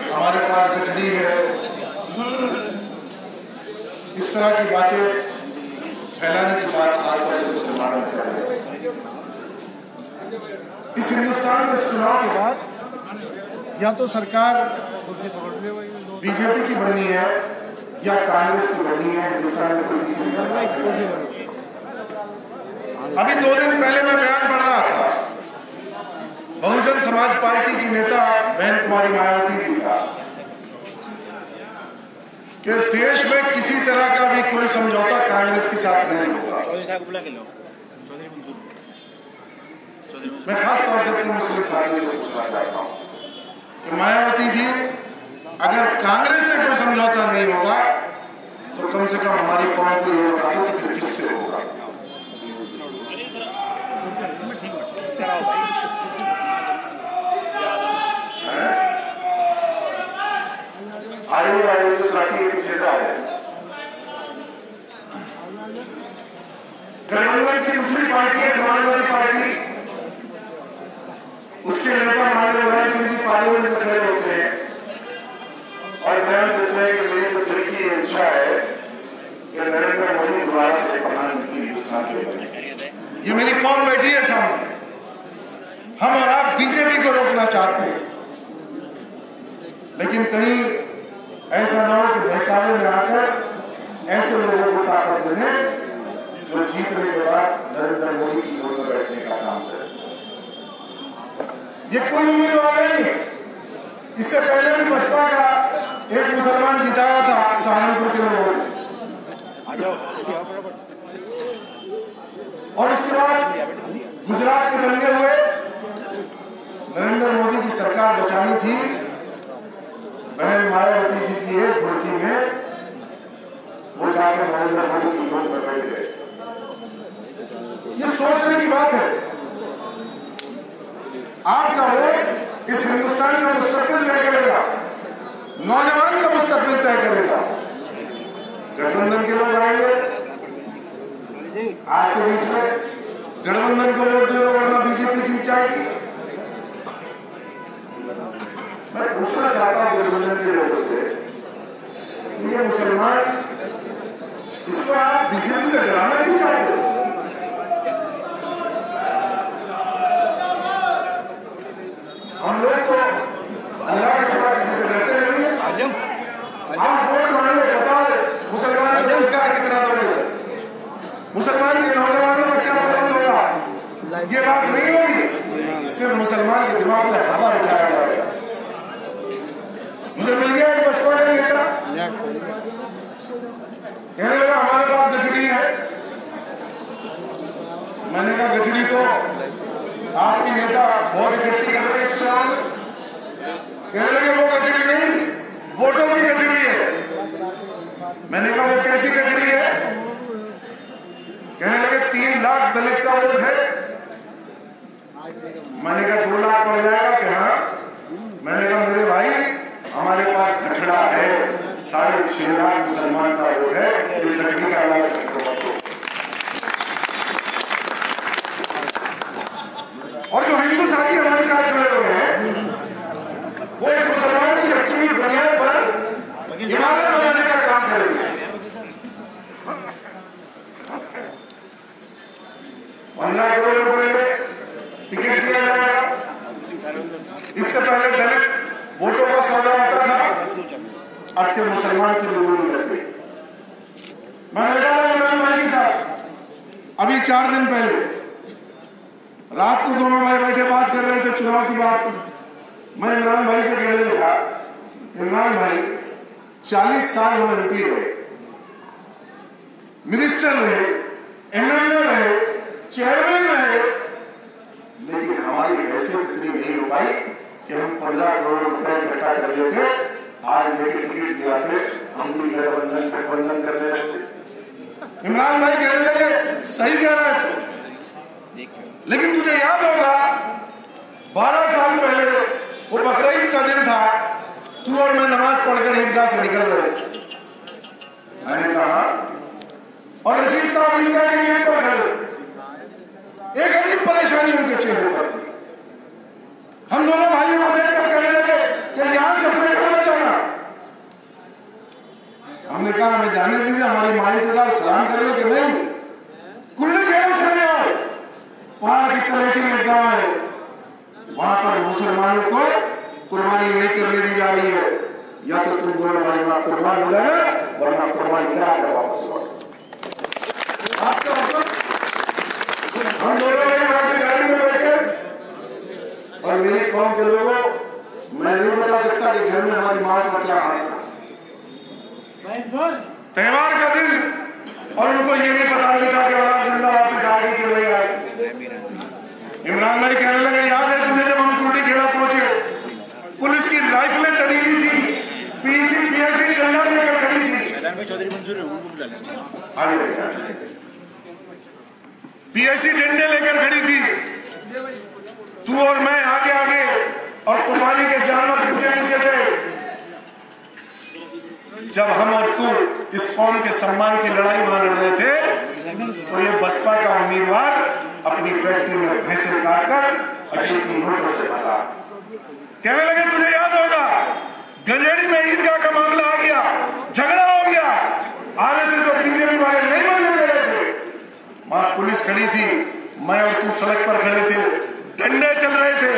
हमारे पास गठरी है, इस तरह की बातें फैलाने की बात खासतौर से मुसलमानों कर रहे हैं। इस हिंदुस्तान में चुनाव के बाद या तो सरकार बीजेपी की बननी है या कांग्रेस की बननी है। हिंदुस्तान में कोई अभी 2 दिन पहले मैं बयान पढ़ रहा था बहुजन समाज पार्टी की नेता बहन कुमारी मायावती जी का कि देश में किसी तरह का भी कोई समझौता कांग्रेस के साथ नहीं होगा। मैं खास तौर से अपने मुस्लिम साथियों से पूछना चाहता हूं कि मायावती जी, अगर कांग्रेस से कोई समझौता नहीं होगा तो कम से कम हमारी कौम को ये बता दो कि किससे होगा। आगे जो साथी पिछले साल है गठबंधन की दूसरी पार्टी है समाजवादी पार्टी, उसके नेता माननीय मुलायम सिंह जी पार्लियामेंट में खड़े होते हैं और बयान देते हैं कि मेरी तो दिल की इच्छा है कि नरेंद्र मोदी दोबारा से प्रधानमंत्री हिंदुस्तान के बने। ये मेरी कौम बैठी है सामने, हम और आप बीजेपी को रोकना चाहते हैं, लेकिन कहीं ऐसा ना हो कि बहकावे में आकर ऐसे लोगों को ताकत देने जो जीतने के बाद नरेंद्र मोदी की गोद में बैठने का काम करे। ये कोई उम्मीदवार नहीं। इससे पहले भी बसपा का एक मुसलमान जिताया था सहारनपुर के लोगों ने, और उसके बाद गुजरात के दंगे हुए, नरेंद्र मोदी की सरकार बचानी थी, बहन मायावती जी की एक घुड़की में वो जाकर नरेंद्र मोदी की गोद में बैठ गए। ये सोचने की बात है। आपका वोट इस हिंदुस्तान का मुस्तकबिल तय करेगा, नौजवान का मुस्तकबिल तय करेगा। गठबंधन के लोग आएंगे आपके बीच में, गठबंधन को वोट दे दो वरना बीजेपी जीत जाएगी। मैं पूछना चाहता हूं गठबंधन के लोगों से, ये मुसलमान, इसको आप बीजेपी से डराना क्यों चाहते हो? हम लोग तो अल्लाह के सिवा किसी से डरते नहीं। आप वोट मांगे, बताओ मुसलमान को रोजगार कितना दोगे, मुसलमान के नौजवानों का क्या प्रबंध होगा? ये बात नहीं होगी, सिर्फ मुसलमान के दिमाग में हवा बिठाया जाएगा। मुझे मिल गया एक बसपा का नेता, कहने लगा हमारे पास गठड़ी है। मैंने कहा गठड़ी तो आपकी नेता बहुत इकट्ठी कर रहे हैं इस चुनाव में। कहने लगे वो गठड़ी नहीं, वोटों की गठड़ी है। मैंने कहा वो कैसी गठड़ी है? कहने लगे 3 लाख दलित का वोट है। मैंने कहा 2 लाख पड़ जाएगा कि हाँ? मैंने कहा मेरे भाई हमारे पास गठड़ा है, 6.5 लाख मुसलमान का वोट है, इस गठड़ी का इलाज करो। और जो हिंदू साथी हमारे साथ जुड़े हुए हैं वो इस मुसलमान की रखी हुई बुनियाद पर इमारत बनाने का काम करेंगे। 15 करोड़ रुपए में टिकट दिया जाएगा। इससे पहले दलित वोटों का सौदा होता था, अब के मुसलमान की भी बोली लगती। मैं बैठा था इमरान भाई के साथ अभी 4 दिन पहले, रात को दोनों भाई बैठे बात कर रहे थे चुनाव की बात। मैं इमरान भाई से कहने लगा, इमरान भाई 40 साल हम एमपी रहे, मिनिस्टर रहे, एमएलए रहे, चेयरमैन रहे, लेकिन हमारी हैसियत इतनी नहीं हो पाई कि हम 15 करोड़ रुपए इकट्ठा कर लेते, आज देखिए टिकट दिया थे, हम भी गठबंधन कर रहे थे। इमरान भाई कहने लगे सही कह रहा है, लेकिन तुझे याद होगा 12 साल पहले वो बकरीद का दिन था, तू और मैं नमाज पढ़कर ईदगाह से निकल रहे थे। मैंने कहा और रशीद साहब ईदगाह के गेट पर खड़े, एक अजीब परेशानी उनके चेहरे पर थी। हम दोनों भाइयों को देखकर कहने लगे कि यहां से अपने घर करने के नहीं, कुल्ली खेड़ा चले आओ। पहाड़ की तलहटी में गांव है, वहां पर मुसलमानों को कुर्बानी नहीं करने दी जा रही है। या तो तुम दोनों भाई वहां कुर्बान हो जाना, वरना कुर्बानी करा कर वापस लौट। आपका मतलब हम दोनों भाई वहां से गाड़ी में बैठे, और मेरी कौम के लोगों, मैं नहीं बता सकता कि घर में हमारी माँ का क्या हाल था। त्योहार का दिन, और उनको ये भी पता नहीं था कि औलाद जिंदा वापस आगे के लिए आए। इमरान भाई कहने लगे, याद है तुझे जब हम कुर्डी खेड़ा पहुंचे, पुलिस की राइफलें तनी हुई थी, पीएससी डंडा लेकर खड़ी थी। पीएससी डंडे लेकर खड़ी थी, तू और मैं आगे आगे, और कुर्बानी के जानवर पीछे पीछे थे। जब हम और तू इस कौम के सम्मान की लड़ाई वहां लड़ रहे थे, तो ये बसपा का उम्मीदवार अपनी फैक्ट्री में भैंसे काटकर कहने लगे, तुझे याद होगा गंजेड़ी में ईदगाह का मामला आ गया, झगड़ा हो गया, आरएसएस और बीजेपी वाले नहीं बनने दे रहे थे। वहां पुलिस खड़ी थी, मैं और तू सड़क पर खड़े थे, डंडे चल रहे थे,